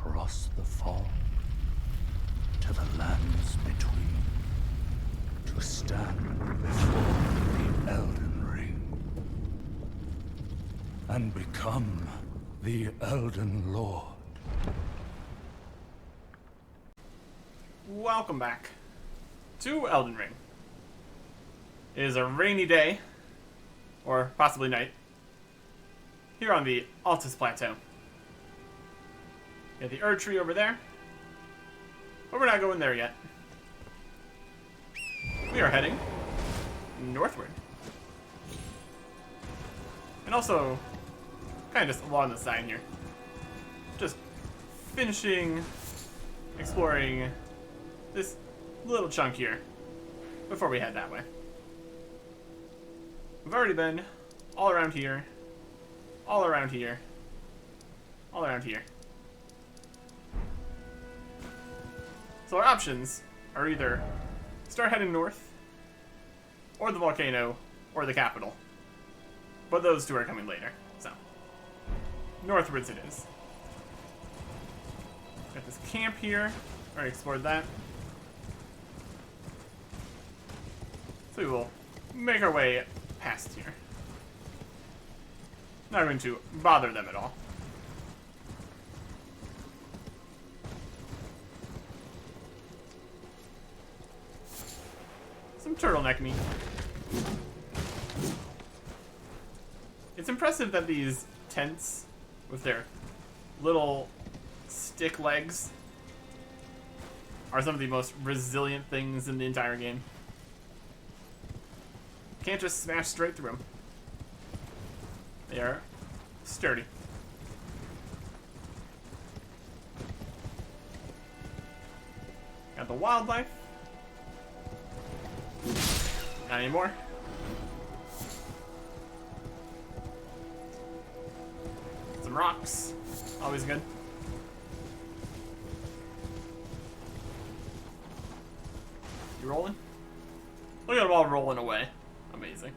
across the fog to the lands between, to stand before the Elden Ring and become the Elden Lord. Welcome back to Elden Ring. It is a rainy day, or possibly night, here on the Altus Plateau. We have the Erd Tree over there, but we're not going there yet. We are heading northward. And also, kind of just along the side here. Just finishing exploring this little chunk here before we head that way. We've already been all around here, all around here, all around here. So our options are either start heading north, or the volcano, or the capital. But those two are coming later, so northwards it is. Got this camp here. Already explored that. So we will make our way past here. Not going to bother them at all. Some turtleneck meat. It's impressive that these tents, with their little stick legs, are some of the most resilient things in the entire game. Can't just smash straight through them. They are sturdy. Got the wildlife. Not anymore. Some rocks. Always good. You rolling? Look at them all rolling away. Amazing.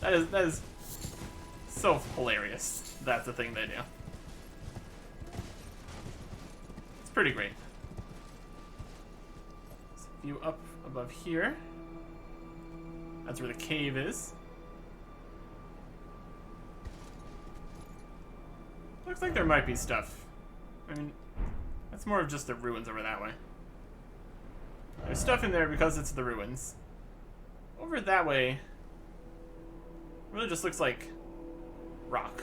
That is so hilarious. That's the thing they do. It's pretty great. There's a view up above here. That's where the cave is. Looks like there might be stuff. I mean, that's more of just the ruins over that way. There's stuff in there because it's the ruins. Over that way, really just looks like rock.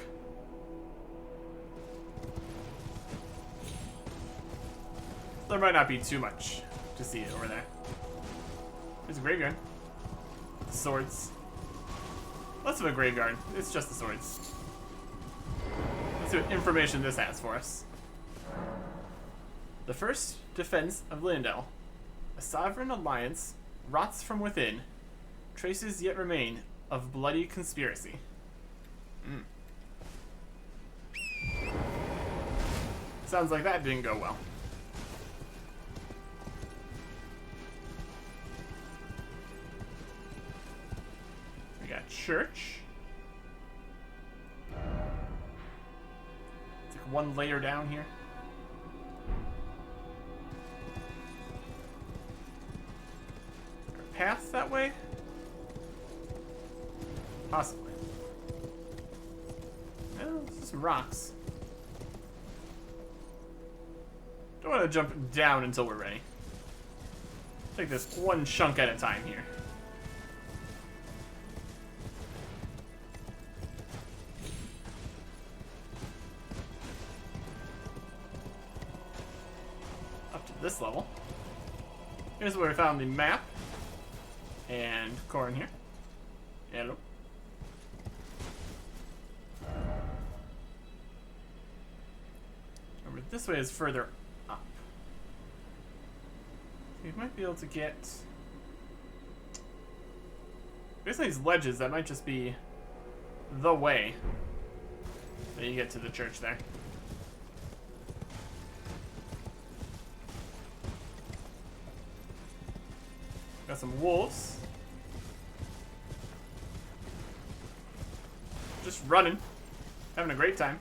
There might not be too much to see over there. There's a graveyard. Swords. Less of a graveyard. It's just the swords. Let's see what information this has for us. The first defense of Lindell. A sovereign alliance rots from within. Traces yet remain of bloody conspiracy. Sounds like that didn't go well. We got church. It's like one layer down here. Is there a path that way? Possibly. Oh, there's some rocks. Don't want to jump down until we're ready. Take this one chunk at a time here. Up to this level. Here's where we found the map. And corn here. Hello. Over this way is further up. We might be able to get... Basically these ledges, that might just be the way that you get to the church there. Got some wolves. Just running. Having a great time.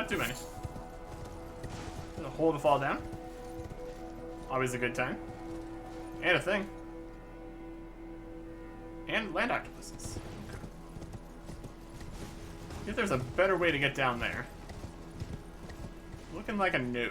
Not too many. There's a hole to fall down. Always a good time. And a thing. And land octopuses. If there's a better way to get down there. Looking like a no.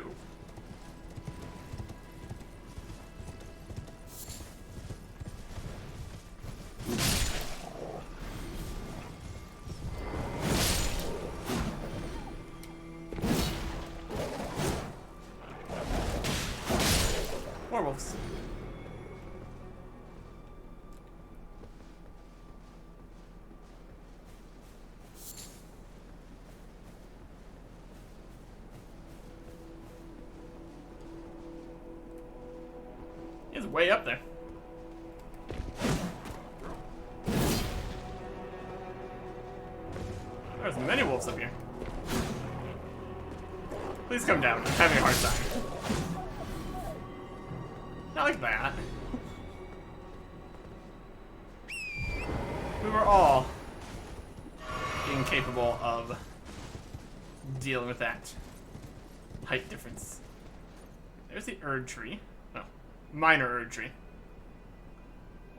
Werewolves. He's way up there. There's many wolves up here. Please come down. I'm having a hard time. Not like that. We were all incapable of dealing with that height difference. There's the Erd tree. No, minor Erd tree.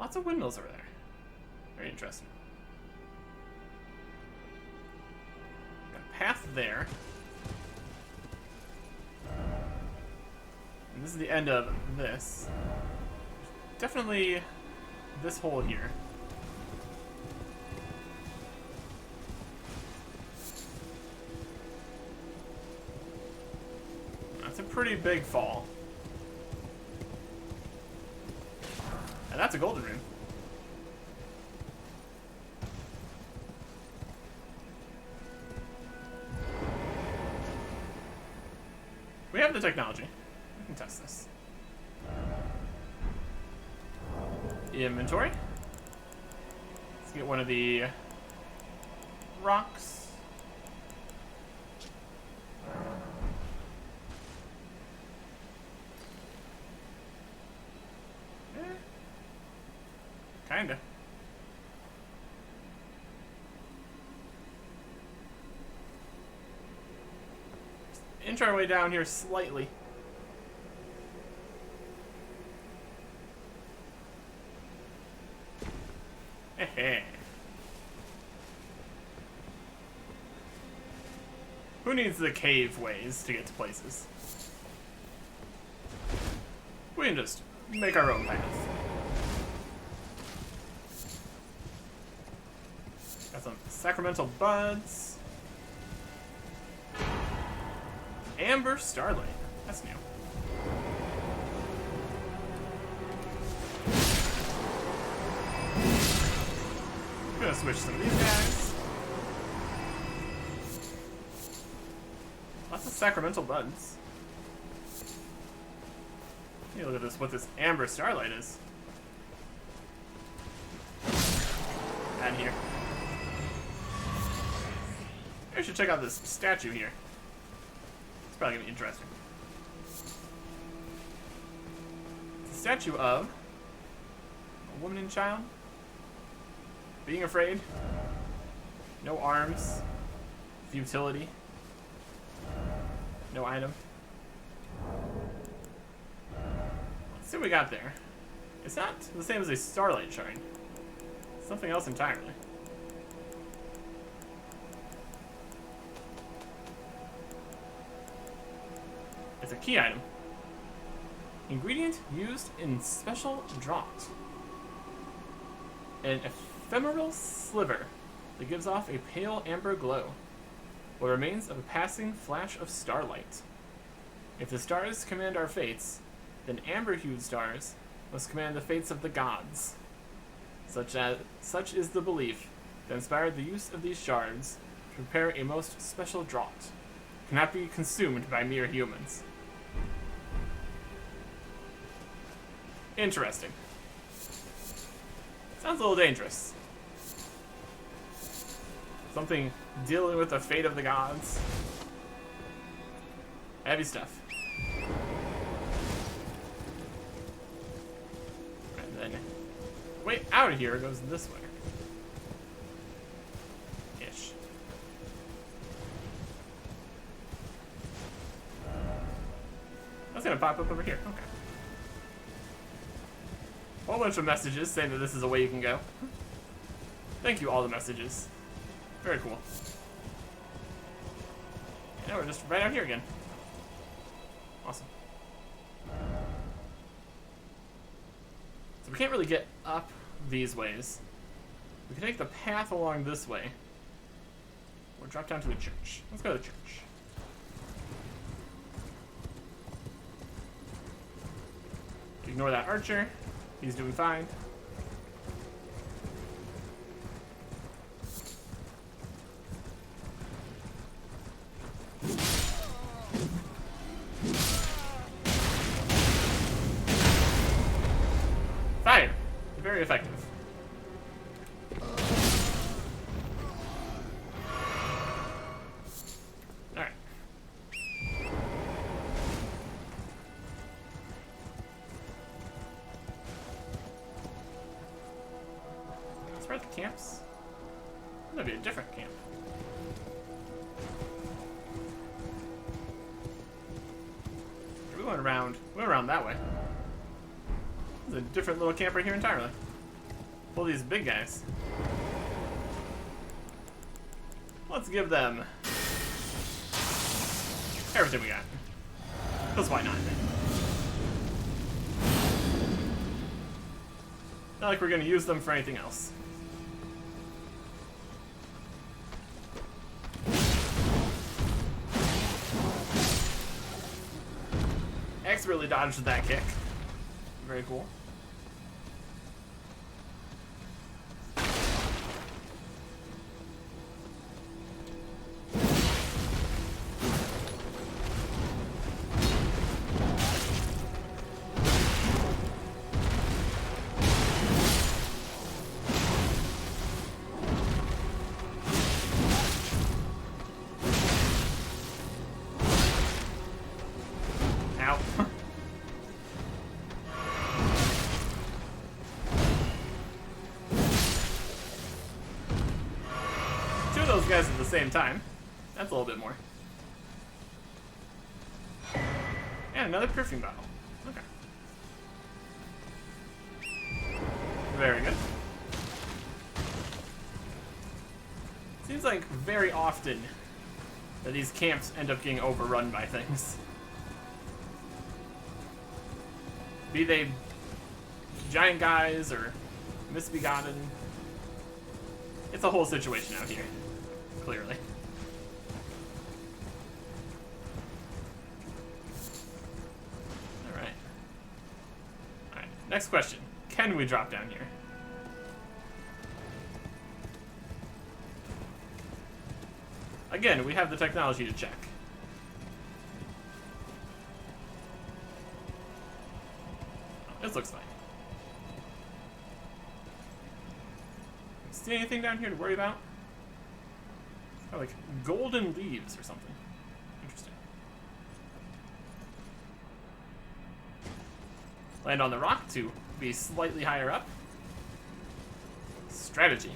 Lots of windmills over there. Very interesting. Got a path there. And this is the end of this. Definitely this hole here. That's a pretty big fall. And that's a golden rune. We have the technology. We can test this. Inventory. Let's get one of the rocks. Kinda. Inch our way down here slightly. Who needs the cave ways to get to places? We can just make our own path. Got some sacramental buds. Amber starlight. That's new. I'm gonna switch some of these guys. Lots of sacramental buds. Hey, look at this, what this amber starlight is. Out here. Maybe I should check out this statue here. It's probably gonna be interesting. It's a statue of a woman and child. Being afraid. No arms. Futility. No item. Let's see what we got there. It's not the same as a starlight shine. It's something else entirely. It's a key item. Ingredient used in special draught. An ephemeral sliver that gives off a pale amber glow. What remains of a passing flash of starlight. If the stars command our fates, then amber-hued stars must command the fates of the gods. Such is the belief that inspired the use of these shards to prepare a most special draught. Cannot be consumed by mere humans. Interesting. Sounds a little dangerous. Something dealing with the fate of the gods. Heavy stuff. And then, way out of here goes this way. Ish. That's gonna pop up over here. Okay. A whole bunch of messages saying that this is a way you can go. Thank you, all the messages. Very cool. And now we're just right out here again. Awesome. So we can't really get up these ways. We can take the path along this way. Or drop down to the church. Let's go to the church. Ignore that archer. He's doing fine. Fire! Very effective. Alright. Let's where are the camps? That'd be a different camp. We went around that way. There's a different little camp right here entirely. Pull these big guys. Let's give them everything we got. Because why not? Not like we're going to use them for anything else. X really dodged that kick. Very cool. Ow. Two of those guys at the same time. That's a little bit more. And another perfume bottle. Okay. Very good. Seems like very often that these camps end up getting overrun by things. Be they giant guys or misbegotten. It's a whole situation out here, clearly. Alright. Alright, next question. Can we drop down here? Again, we have the technology to check. This looks fine. See anything down here to worry about? Oh, like golden leaves or something. Interesting. Land on the rock to be slightly higher up. Strategy.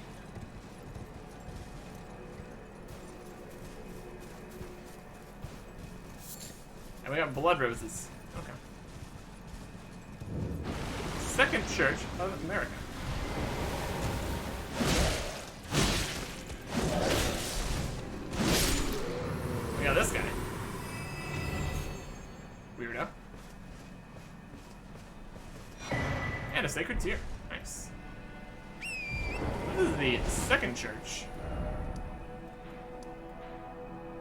And we got blood roses. Okay. Second Church of America. We got this guy. Weirdo. And a sacred tear. Nice. This is the second church.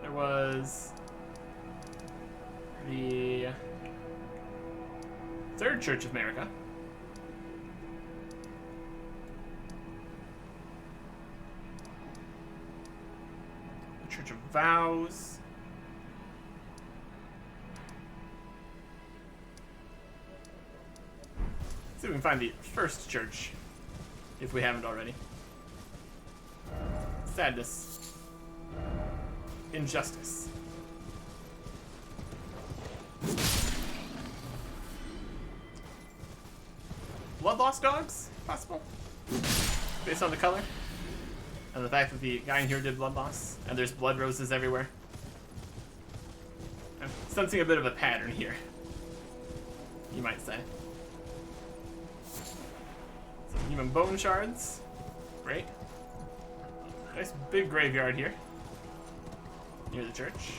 There was the Third Church of America. The Church of Vows. See if we can find the first church, if we haven't already. Sadness. Injustice. Blood loss dogs? Possible? Based on the color? And the fact that the guy in here did blood loss, and there's blood roses everywhere. I'm sensing a bit of a pattern here. you might say. Some human bone shards. Great. Nice big graveyard here. Near the church.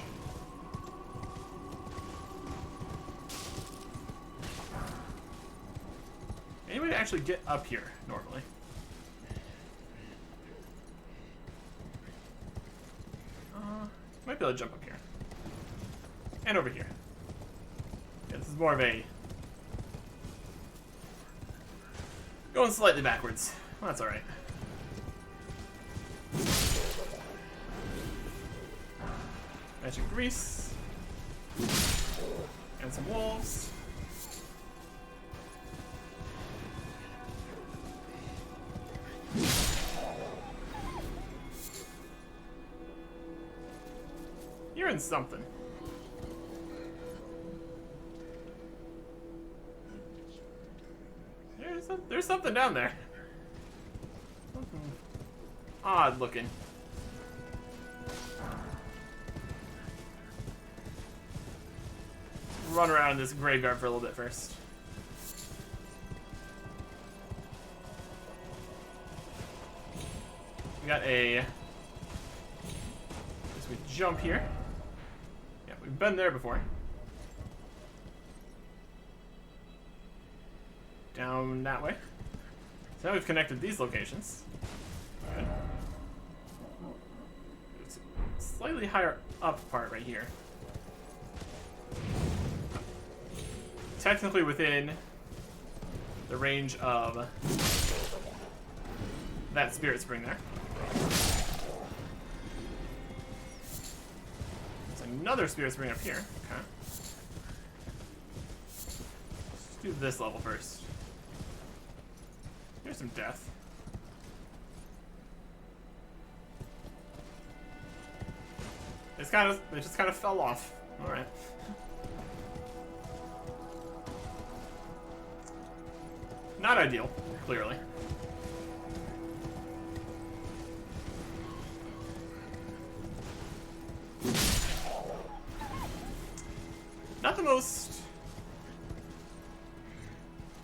Any way to actually get up here, normally? Might be able to jump up here. And over here. Yeah, this is more of a... going slightly backwards. Well, that's alright. Magic grease. And some wolves. You're in something. There's something down there. Something odd looking. Run around this graveyard for a little bit first. We got a... As we jump here. Yeah, we've been there before. Down that way. So now we've connected these locations. Good. It's a slightly higher up part right here. Technically within the range of that spirit spring there. There's another spirit spring up here. Okay. Let's do this level first. Here's some death. It just kind of fell off. All right. Not ideal, clearly. Not the most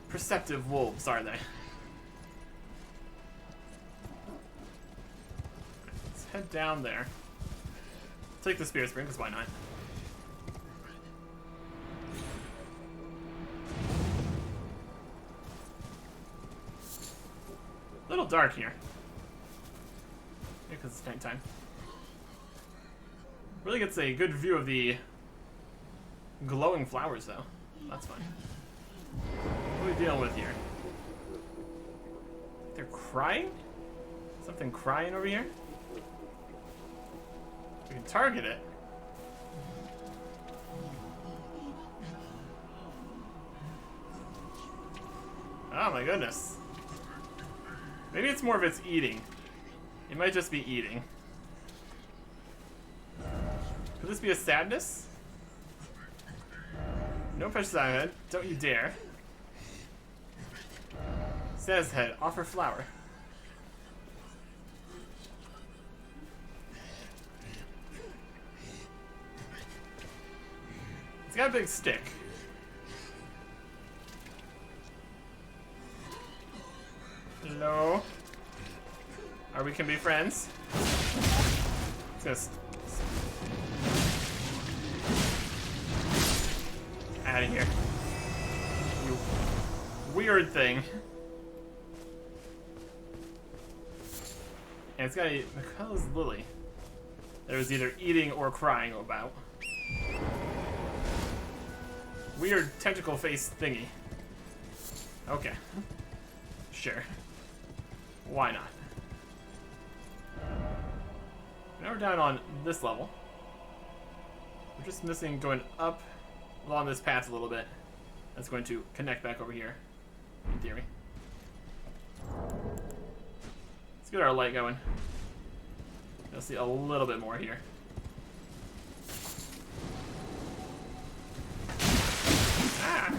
perceptive wolves, are they? Let's head down there. Take the spirit spring, because why not? A little dark here. Because it's nighttime. Really gets a good view of the glowing flowers, though. That's fun. What are we dealing with here? They're crying? Something crying over here? We can target it. Oh my goodness. Maybe it's more of its eating. It might just be eating. Could this be a sadness? No precious head. Don't you dare. Says head. Offer flower. It's got a big stick. Hello? Or we can be friends. It's just out of here. You weird thing. And it's got a Michaela's lily that it was either eating or crying about. Weird tentacle face thingy. Okay. Sure. Why not? Now we're down on this level. We're just missing going up along this path a little bit. That's going to connect back over here, in theory. Let's get our light going. You'll see a little bit more here. Ah!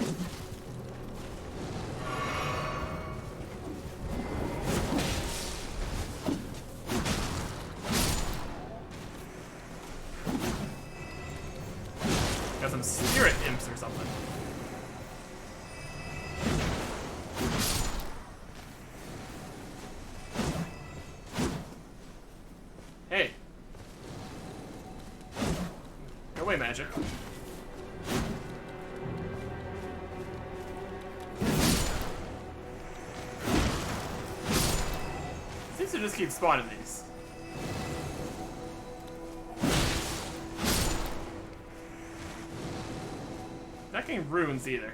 Got some spirit imps or something. magic. Seems to just keep spawning these. Not getting runes either.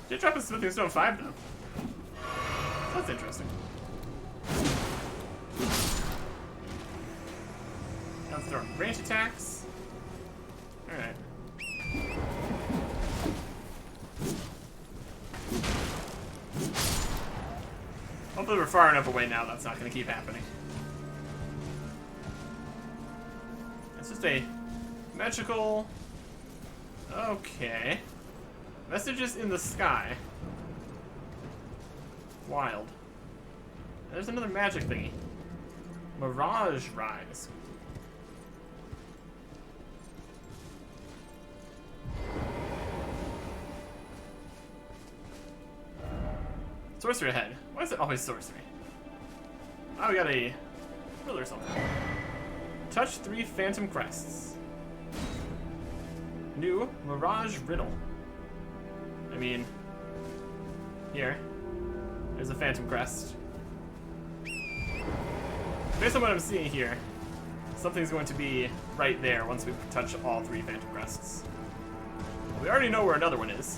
Did drop a Smithing Stone 5 though. That's interesting. Now let's throw in range attacks. Alright. Hopefully we're far enough away now that's not going to keep happening. It's just a magical... Okay. Messages in the sky. Wild. There's another magic thingy. Mirage Rise. Sorcery ahead. Why is it always sorcery? Oh, we got a riddle or something. Touch 3 Phantom Crests. New Mirage Riddle. I mean, here. There's a Phantom Crest. Based on what I'm seeing here, something's going to be right there once we touch all 3 Phantom Crests. We already know where another one is.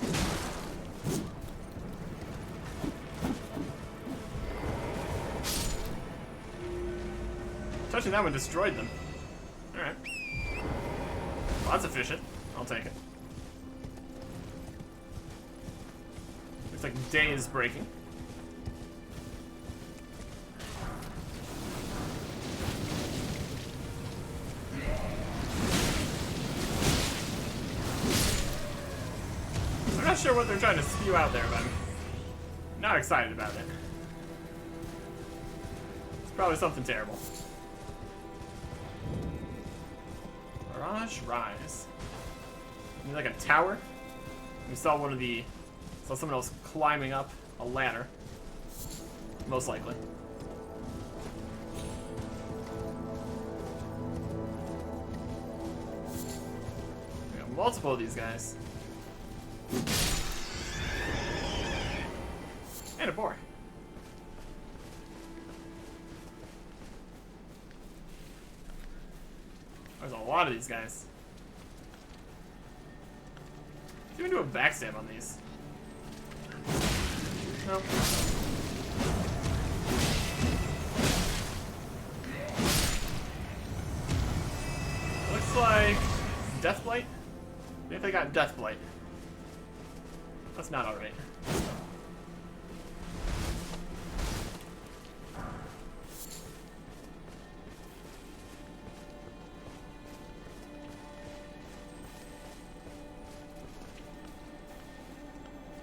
Touching that one destroyed them. Alright. Well, that's efficient. I'll take it. Looks like day is breaking. I'm not sure what they're trying to spew out there, but I'm not excited about it. It's probably something terrible. Mirage Rise. Maybe like a tower? We saw someone else climbing up a ladder. Most likely. We got multiple of these guys. And a boar. There's a lot of these guys. Can we do a backstab on these? No. Looks like Deathblight. Maybe they got Deathblight. That's not alright.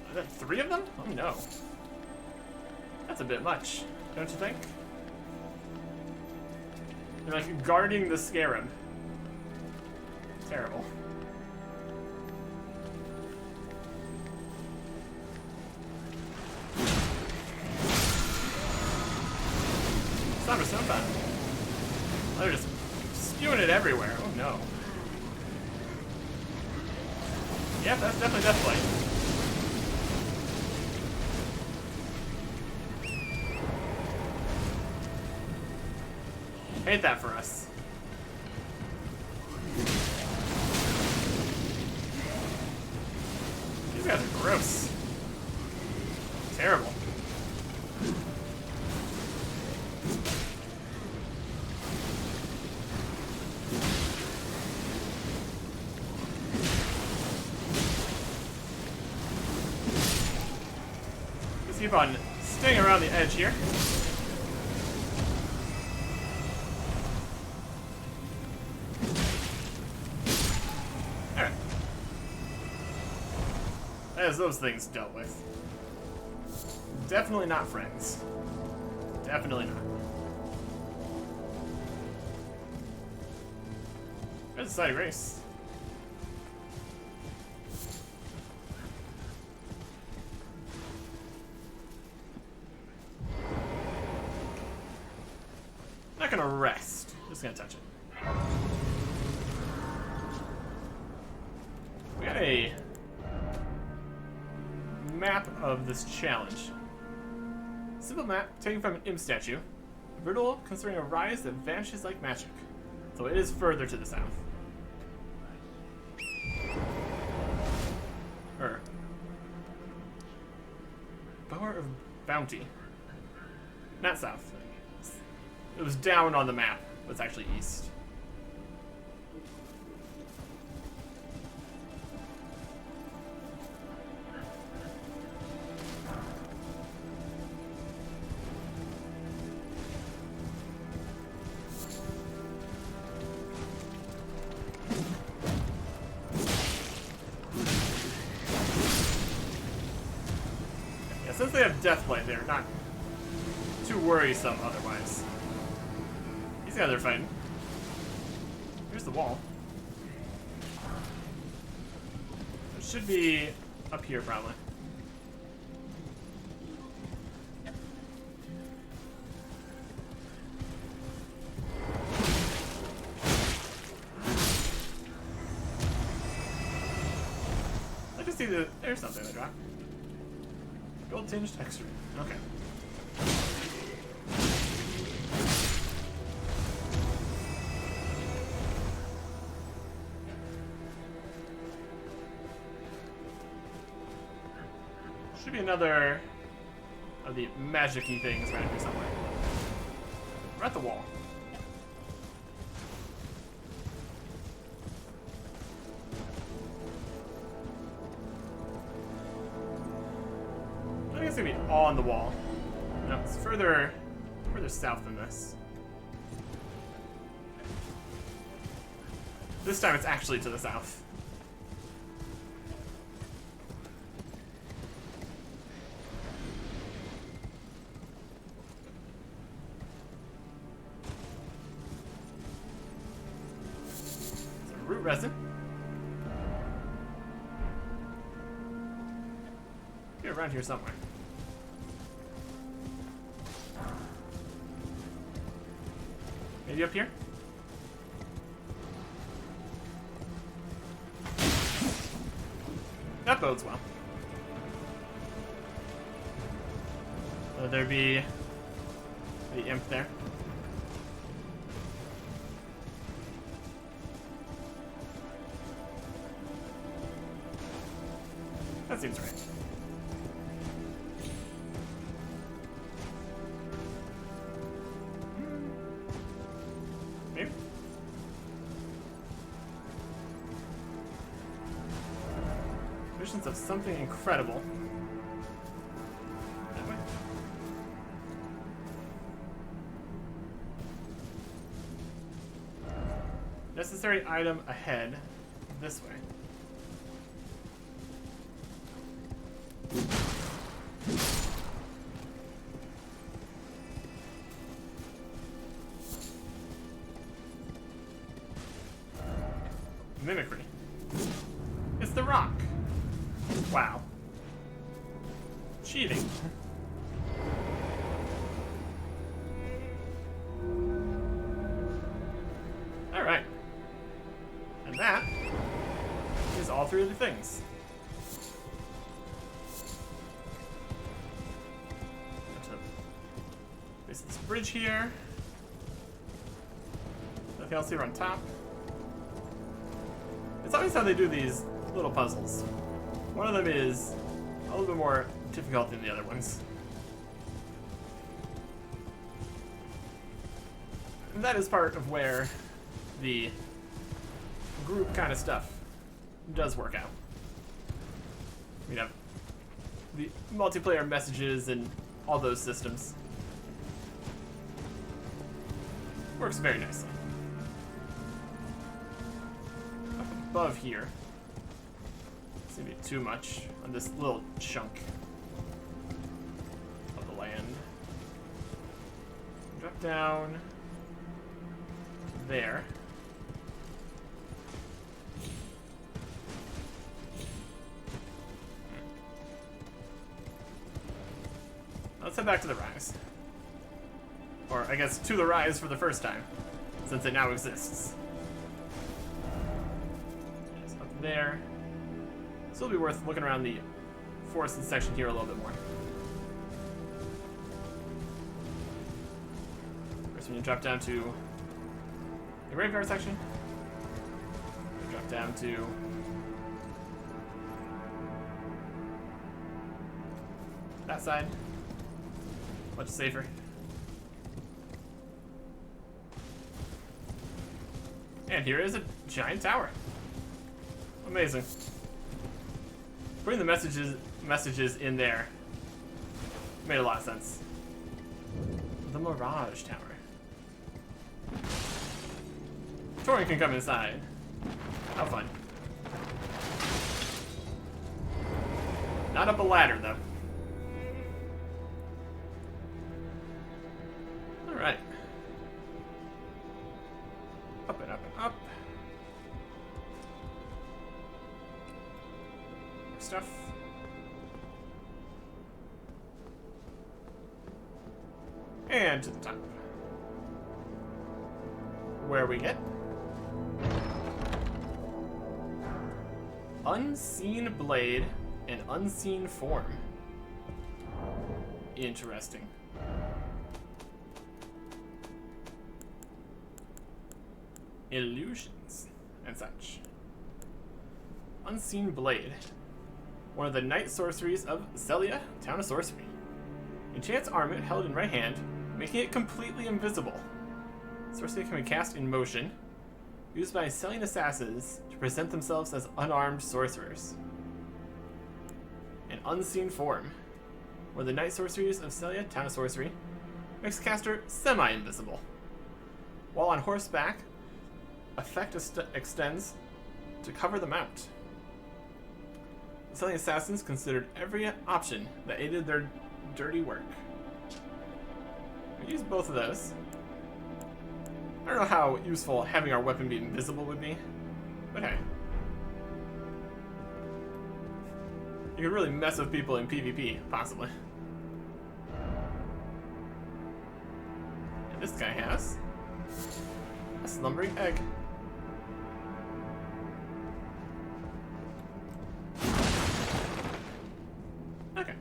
Are there 3 of them? Oh no. That's a bit much, don't you think? They're like guarding the scarab. Terrible. Summer Sunfire. They're just spewing it everywhere. Oh no. Yeah, that's definitely Deathblight. Hate that for us. These guys are gross. Terrible. Just keep on staying around the edge here. As those things dealt with. Definitely not friends. Definitely not. There's a side race. gonna rest. Just gonna touch it. We got a map of this challenge. Simple map taken from an imp statue. Brutal concerning a rise that vanishes like magic. So it is further to the south. Bower of Bounty. Not south. It was down on the map, but it's actually east. Since they have Deathblade, they're not too worrisome otherwise. These guys are fighting. Here's the wall. It should be up here, probably. I just see that there's something they dropped. Gold tinged texture. Okay. Should be another of the magic-y things around here somewhere. We're at the wall. I think it's gonna be on the wall. No, it's further south than this. This time it's actually to the south. Root resin. Be around here somewhere. Maybe up here? That bodes well. Will there be the imp there? That seems right. Maybe. Visions of something incredible. That way. Necessary item ahead. This way. Mimicry. It's the rock. Wow. Cheating. Alright. And that is all three of the things. There's this bridge here. Nothing else here on top. It's always how they do these little puzzles. One of them is a little bit more difficult than the other ones. And that is part of where the group kind of stuff does work out. We have the multiplayer messages and all those systems. Works very nicely. Up above here. It's gonna be too much on this little chunk of the land. Drop down to there. Let's head back to the rise. Or, I guess, to the rise for the first time, since it now exists. It's up there. Still be worth looking around the forested section here a little bit more. First, when you drop down to the graveyard section, you drop down to that side. Much safer. And here is a giant tower. Amazing. Putting the messages in there made a lot of sense. The Mirage Tower. Torian can come inside. How fun. Not up a ladder, though. Alright. Up and up and up. More stuff. And to the top. Where we get Unseen Blade and Unseen Form. Interesting. Illusions and such. Unseen Blade. One of the night sorceries of Celia, Town of Sorcery. Enchants armlet held in right hand, making it completely invisible. Sorcery can be cast in motion, used by Celian assassins to present themselves as unarmed sorcerers. An Unseen Form. One of the night sorceries of Celia, Town of Sorcery, makes the caster semi-invisible. While on horseback, effect extends to cover the mount. The Celian assassins considered every option that aided their dirty work. We use both of those. I don't know how useful having our weapon be invisible would be, but hey. You can really mess with people in PvP, possibly. And this guy has a slumbering egg. Okay.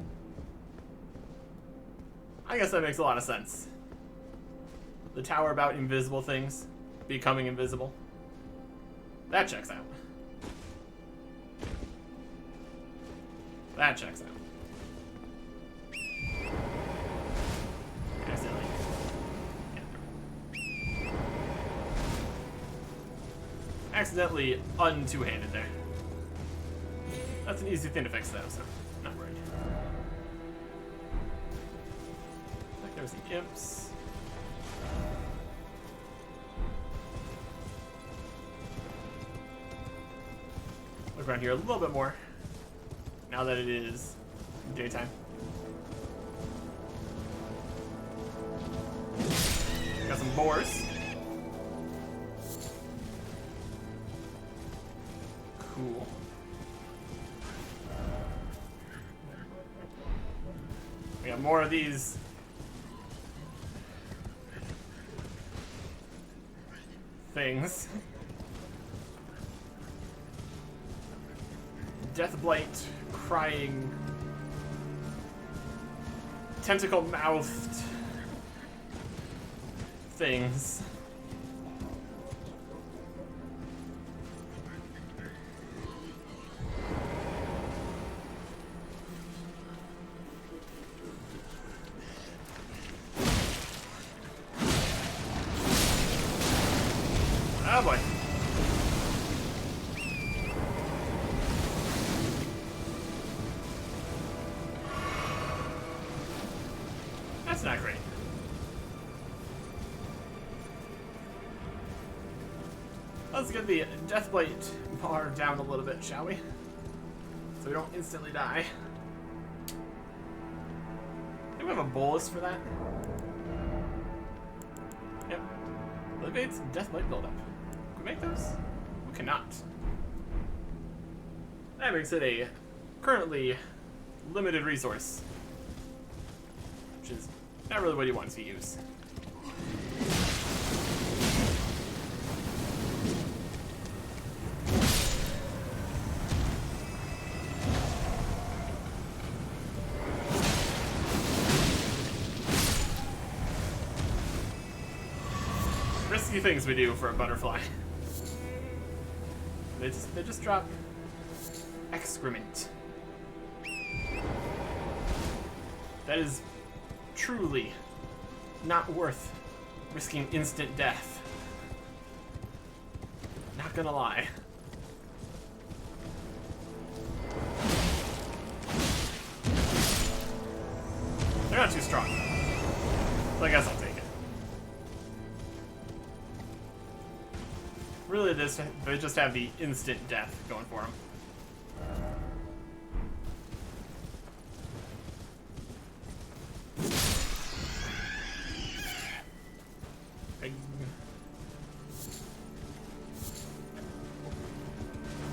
I guess that makes a lot of sense. The tower about invisible things becoming invisible. That checks out. That checks out. Accidentally. Yeah. Accidentally un-two-handed there. That's an easy thing to fix though, so not worried. Like there's the imps. Look around here a little bit more, now that it is daytime. Got some boars. Cool. We got more of these things. Deathblight, crying, tentacle-mouthed things. Oh boy. That's not great. Let's get the Deathblight bar down a little bit, shall we? So we don't instantly die. I think we have a bolus for that. Yep. Elevates Deathblight buildup. Can we make those? We cannot. That makes it a currently limited resource. Which is not really what you want to use. risky things we do for a butterfly. They just drop excrement. That is truly not worth risking instant death. Not gonna lie. They're not too strong, so I guess I'll take it. Really, they just have the instant death going for them.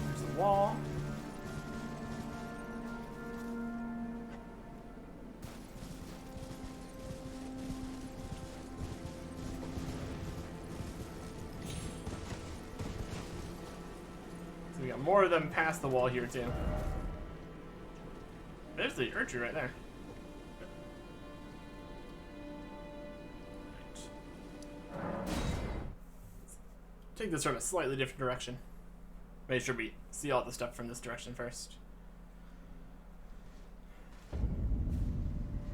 There's the wall. So we got more of them past the wall here too. There's the Urchin right there. Take this from a slightly different direction. Make sure we see all the stuff from this direction first.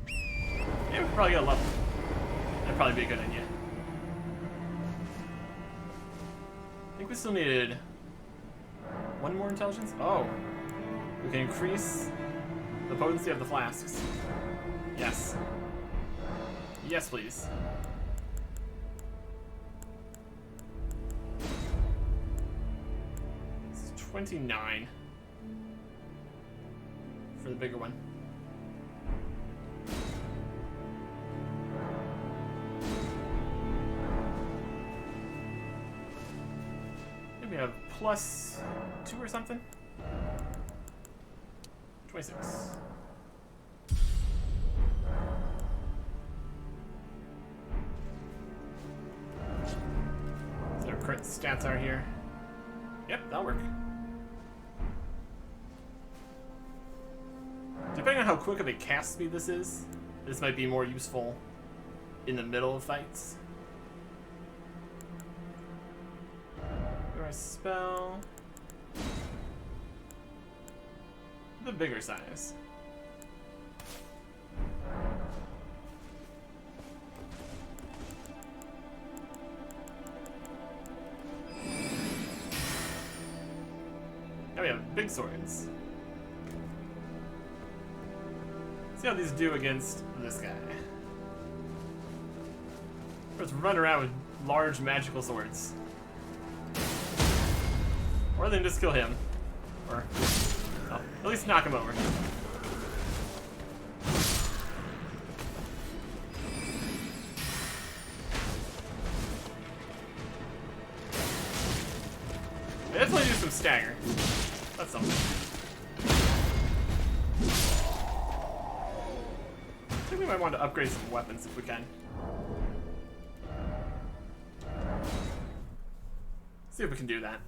Yeah, we could probably get a level. That'd probably be a good idea. I think we still needed one more intelligence. Oh, we can increase the potency of the flasks. Yes. Yes, please. 29 for the bigger one. Maybe we have +2 or something. 26. So our current stats are here. Yep, that'll work. Depending on how quick of a cast speed this is, this might be more useful in the middle of fights. Do I spell the bigger size? Now we have big swords. See how these do against this guy. Let's run around with large magical swords. Or then just kill him. Or, oh, at least knock him over. They definitely do some stagger. That's something. I think we might want to upgrade some weapons if we can. See if we can do that.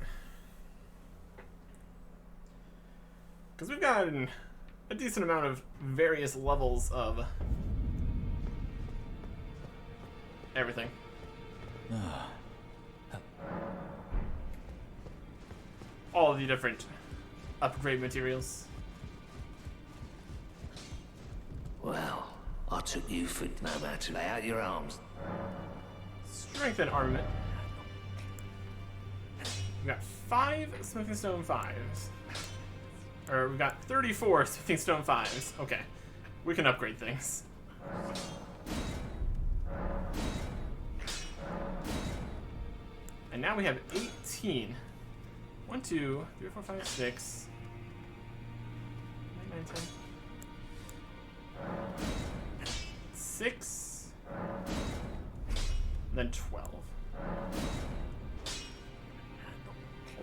Because we've gotten a decent amount of various levels of everything. All of the different upgrade materials. Well, I took you for no matter. Lay out your arms. Strength and armament. We got 5 Smithing Stone 5s. Or we got 34 Smithing Stone 5s. Okay. We can upgrade things. And now we have 18. 1, 2, 3, 4, 5, 6. 9, 10. 6. And then 12.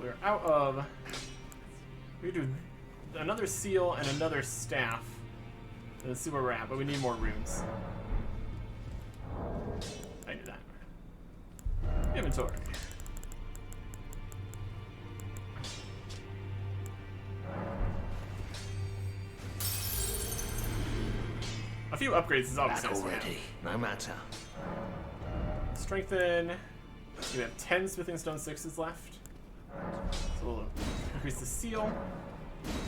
We're out of... We do another seal and another staff. Let's see where we're at, but we need more runes. I knew that. Inventory. A few upgrades is always Back nice to have. already, no matter. Strengthen We have 10 smithing stone 6s left. So we'll increase the seal.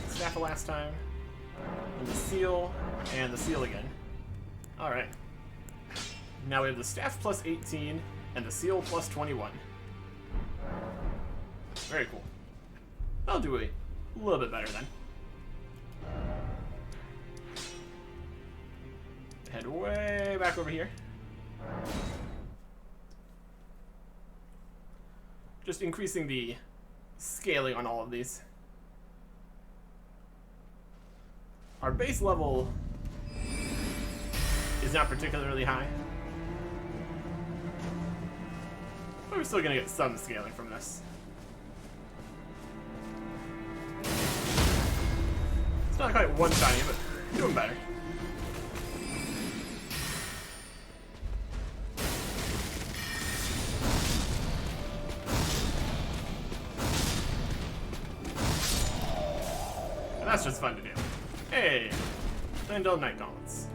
Snap the last time. And the seal. And the seal again. Alright. Now we have the staff plus 18 and the seal plus 21. Very cool. I'll do a little bit better then. Head way back over here. Just increasing the scaling on all of these. Our base level is not particularly high, but we're still gonna get some scaling from this. It's not quite one shiny, but doing better. And that's just fun to do. Hey! Landell Night Gauntlets.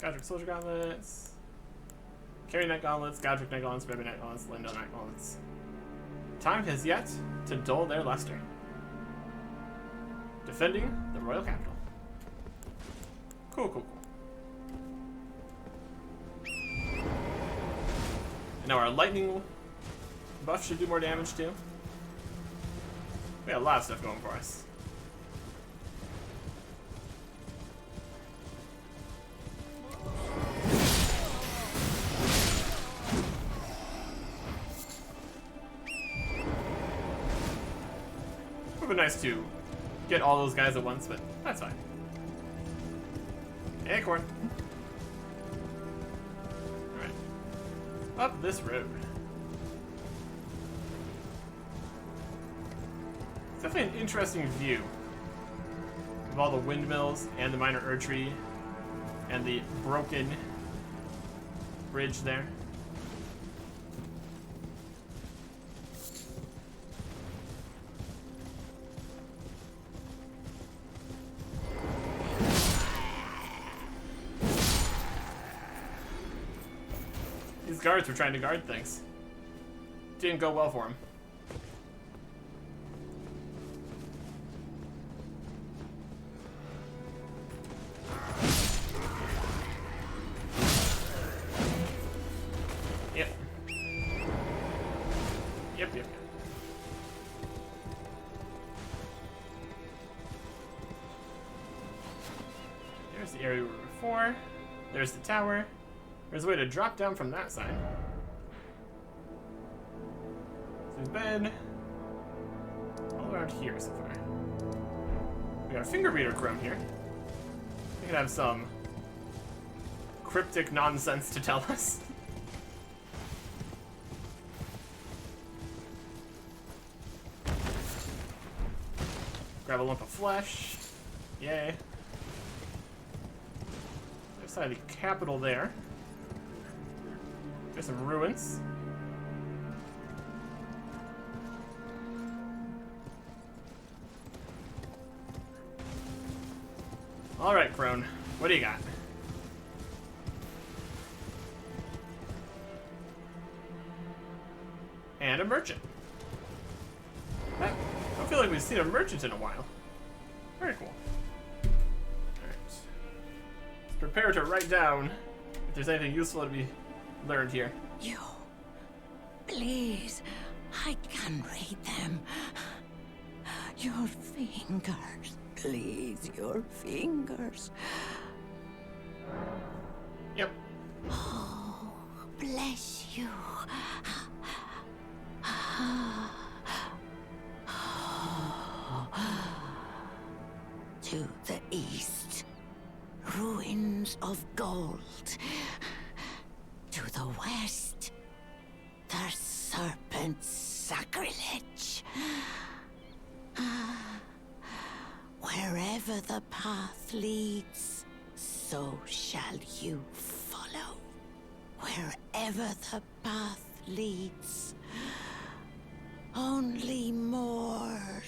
Godric Soldier Gauntlets. Carry Night Gauntlets, Godric Night Gauntlets, Baby Night Gauntlets, Landell Night Gauntlets. Time has yet to dull their luster. Defending the Royal Capital. Cool, cool, cool. And now our lightning buff should do more damage too. We got a lot of stuff going for us. Would be nice to get all those guys at once, but that's fine. Acorn. Alright. Up this road. It's definitely an interesting view of all the windmills and the minor Erdtree and the broken bridge there. These guards were trying to guard things. Didn't go well for him. Yep. Yep. There's the area we were before. There's the tower. There's a way to drop down from that side. So we've been all around here so far. We got a finger reader crone here. We could have some cryptic nonsense to tell us. Grab a lump of flesh. Yay. There's side of the capital there. There's some ruins. Alright, crone. What do you got? And a merchant. I don't feel like we've seen a merchant in a while. Very cool. Alright. Let's prepare to write down if there's anything useful to be learned here. You, please, I can read them. Your fingers, please, your fingers. Yep. Oh, bless you. To the east, ruins of gold. To the west, the serpent's sacrilege. Wherever the path leads, so shall you follow. Wherever the path leads, only more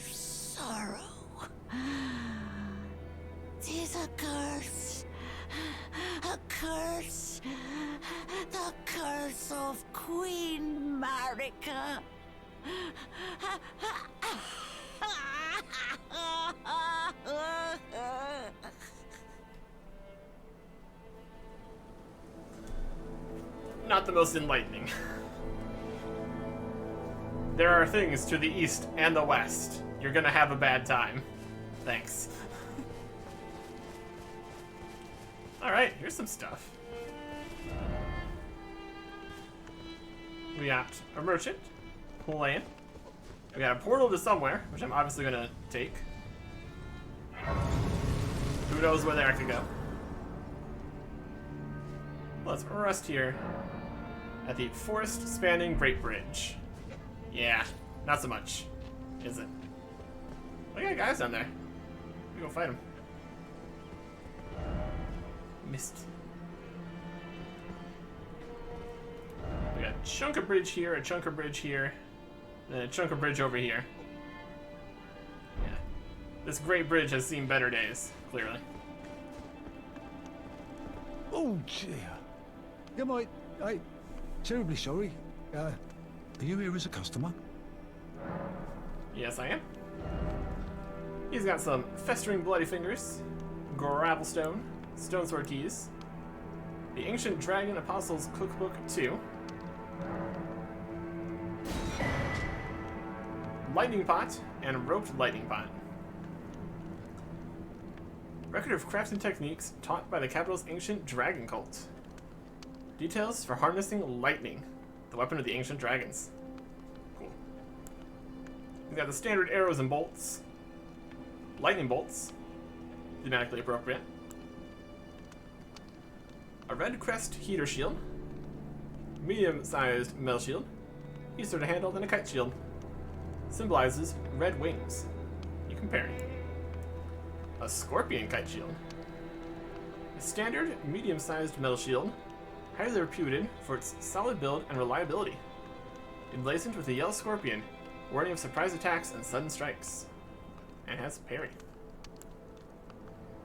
not the most enlightening. There are things to the east and the west. You're gonna have a bad time. Thanks. Alright, here's some stuff. We got a merchant. Plan. We got a portal to somewhere, which I'm obviously gonna take. Who knows where that could go? Let's rest here at the forest-spanning Great Bridge. Yeah, not so much, is it? We got guys down there. We go fight them. Missed. We got a chunk of bridge here, a chunk of bridge here, then a chunk of bridge over here. Yeah. This great bridge has seen better days, clearly. Oh dear. Yeah, mate. Hey, terribly sorry. Are you here as a customer? Yes, I am. He's got some festering bloody fingers, gravelstone, stone sword keys, the Ancient Dragon Apostles Cookbook 2, lightning pot, and roped lightning pot. Record of crafting techniques taught by the capital's ancient dragon cult. Details for harnessing lightning, the weapon of the ancient dragons. Cool. We've got the standard arrows and bolts. Lightning bolts, thematically appropriate. A red crest heater shield. Medium-sized metal shield. Easier to handle than a kite shield. Symbolizes red wings. You can parry. A scorpion kite shield. A standard medium-sized metal shield, highly reputed for its solid build and reliability. Emblazoned with a yellow scorpion, warning of surprise attacks and sudden strikes. And has parry.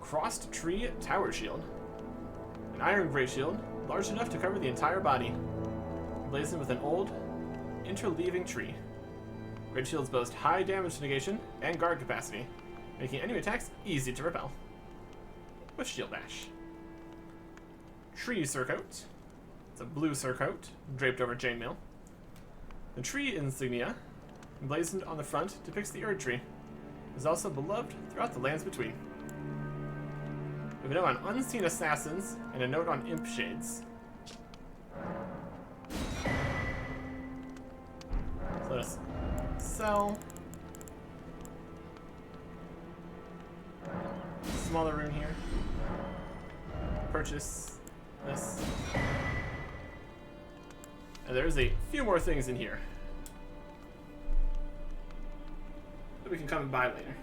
Crossed tree tower shield. An iron gray shield, large enough to cover the entire body. Emblazoned with an old, interleaving tree. Great shields boast high damage negation and guard capacity, making enemy attacks easy to repel. With shield bash. Tree surcoat. It's a blue surcoat, draped over chainmail. The tree insignia, emblazoned on the front, depicts the Erd tree. Is also beloved throughout the lands between. We have a note on unseen assassins and a note on imp shades. So let us sell. Smaller room here. Purchase this. And there's a few more things in here that we can come and buy later.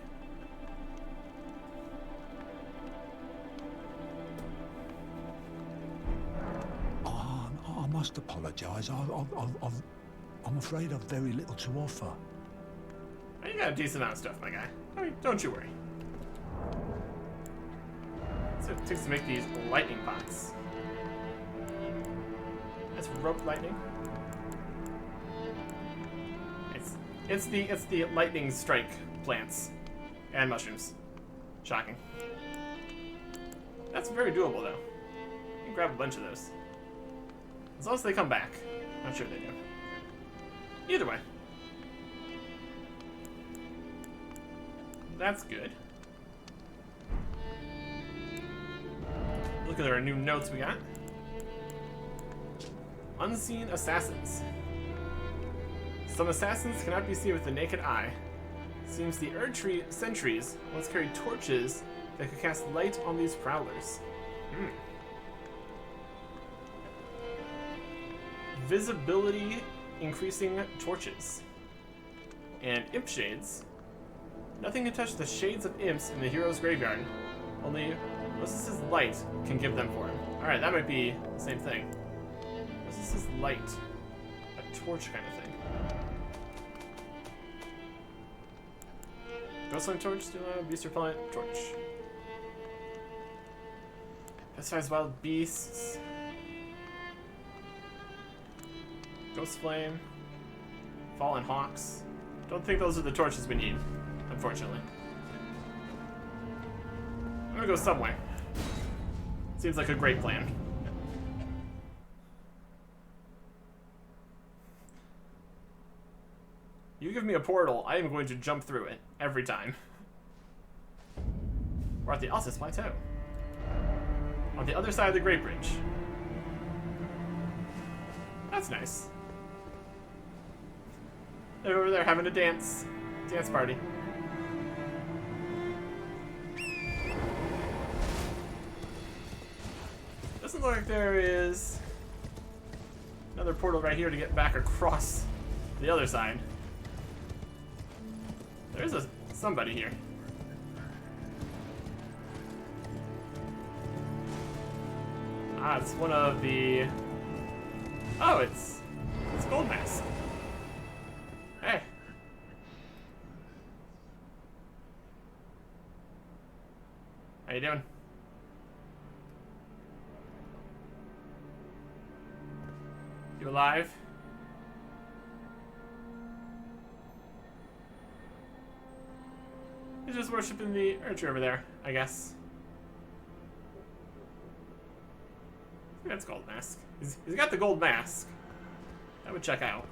I must apologise. I'm afraid I've very little to offer. Oh, you got a decent amount of stuff, my guy. I mean, don't you worry. So it takes to make these lightning pots. That's rope lightning. It's the lightning strike plants and mushrooms. Shocking. That's very doable though. You can grab a bunch of those. As long as they come back. I'm sure they do. Either way. That's good. Look at our new notes we got. Unseen assassins. Some assassins cannot be seen with the naked eye. Seems the Erd Tree sentries once carried torches that could cast light on these prowlers. Visibility increasing torches. And imp shades. Nothing can touch the shades of imps in the hero's graveyard. Only Moses' light can give them for him. Alright, that might be the same thing. Moses' light. A torch kind of thing. Ghostline torch, beast repellent, torch. Pacifies wild beasts. Ghost flame. Fallen hawks. Don't think those are the torches we need, unfortunately. I'm gonna go somewhere. Seems like a great plan. You give me a portal, I am going to jump through it every time. We're at the Alsace Plateau. On the other side of the Great Bridge. That's nice. They're over there having a dance party. Doesn't look like there is another portal right here to get back across the other side. There's somebody here. Ah, it's one of the... Oh, it's Gold Mask. Hey. How you doing? You alive? He's just worshiping the archer over there, I guess. I think that's Gold Mask. He's got the gold mask. That would check out.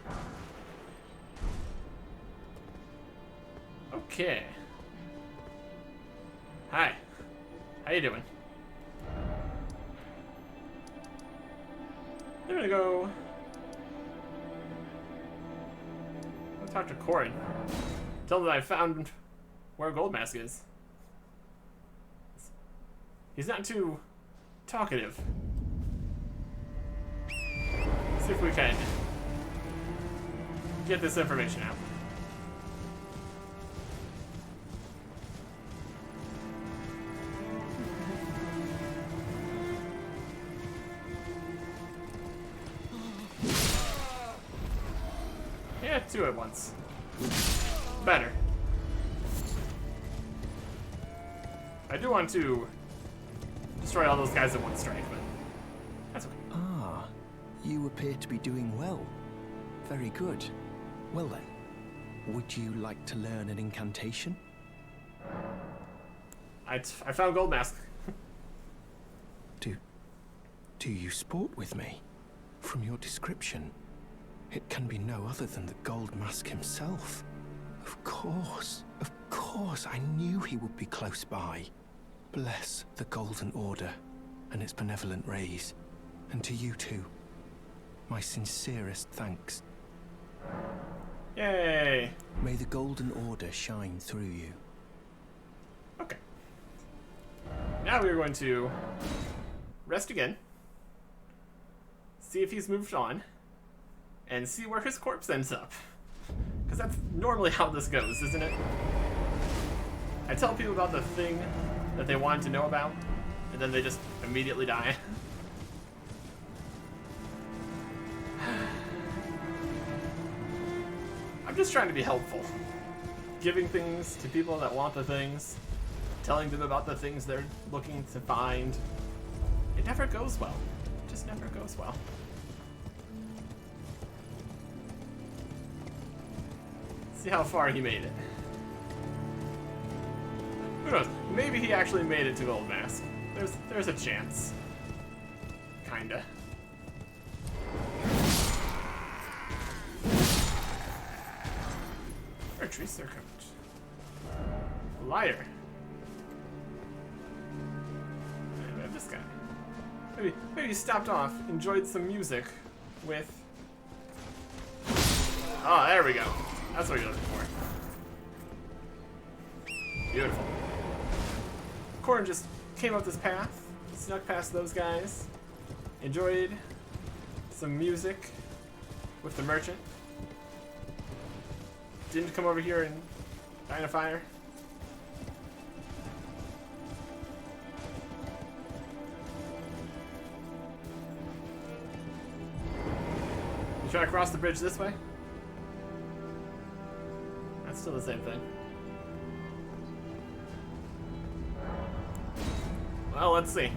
Okay. Hi. How you doing? I'm gonna go talk to Corin. Tell him that I found where Gold Mask is. He's not too talkative. See if we can get this information out. Yeah, two at once. Better. I do want to destroy all those guys in one strike, but that's okay. Ah, you appear to be doing well. Very good. Well then, would you like to learn an incantation? I found Gold Mask. Do you sport with me? From your description, it can be no other than the Gold Mask himself. Of course, I knew he would be close by. Bless the Golden Order and its benevolent rays. And to you too, my sincerest thanks. Yay! May the Golden Order shine through you. Okay. Now we're going to rest again, see if he's moved on, and see where his corpse ends up. Because that's normally how this goes, isn't it? I tell people about the thing that they wanted to know about, and then they just immediately die. I'm just trying to be helpful. Giving things to people that want the things, telling them about the things they're looking to find. It never goes well. It just never goes well. See how far he made it. Who knows? Maybe he actually made it to Gold Mask. There's a chance. Kinda. Archery circuit. Liar. And this guy. Maybe he stopped off, enjoyed some music with... Oh, there we go. That's what you're looking for. Beautiful. Corin just came up this path, snuck past those guys, enjoyed some music with the merchant. Didn't come over here and die in a fire. You try to cross the bridge this way? That's still the same thing. Well, let's see.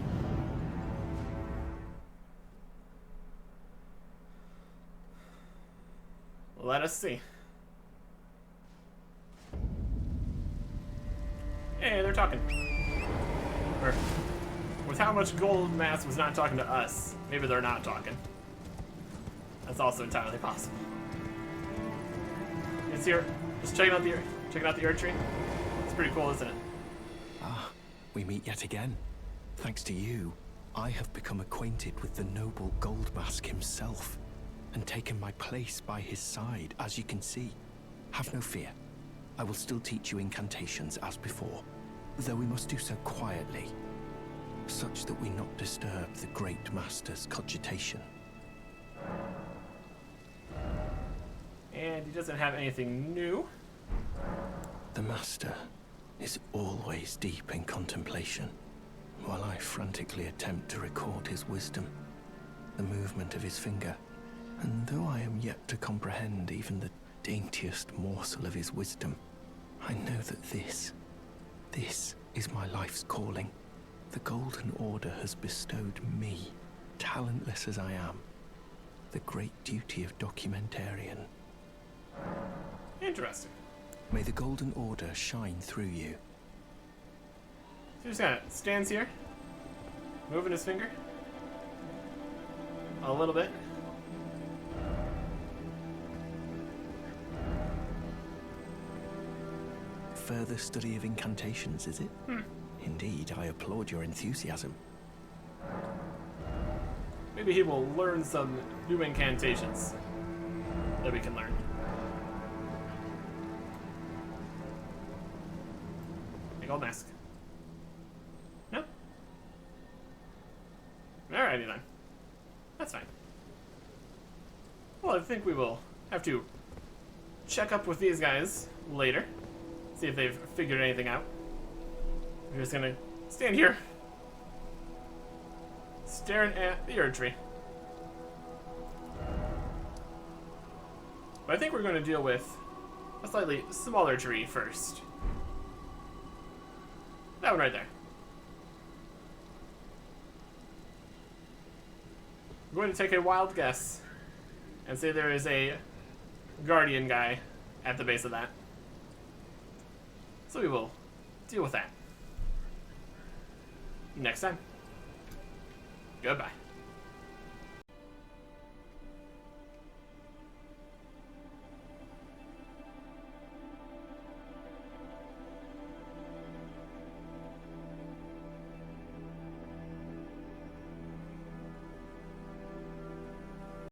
Let us see. Hey, they're talking. Or, with how much Gold Mask was not talking to us, maybe they're not talking. That's also entirely possible. It's here. Just checking out the archery. It's pretty cool, isn't it? Ah, we meet yet again. Thanks to you, I have become acquainted with the noble Gold Mask himself, and taken my place by his side, as you can see. Have no fear. I will still teach you incantations as before, though we must do so quietly, such that we not disturb the great master's cogitation. And he doesn't have anything new. The master is always deep in contemplation, while I frantically attempt to record his wisdom, the movement of his finger. And though I am yet to comprehend even the daintiest morsel of his wisdom, I know that this is my life's calling. The Golden Order has bestowed me, talentless as I am, the great duty of documentarian. Interesting. May the Golden Order shine through you. So he just kind of stands here, moving his finger a little bit. Further study of incantations, is it? Indeed, I applaud your enthusiasm. Maybe he will learn some new incantations that we can learn. Big old mask. No? Alrighty then. That's fine. Well, I think we will have to check up with these guys later. See if they've figured anything out. We're just gonna stand here, staring at the Erd tree. But I think we're going to deal with a slightly smaller tree first. That one right there. I'm going to take a wild guess and say there is a guardian guy at the base of that. So we will deal with that next time. Goodbye.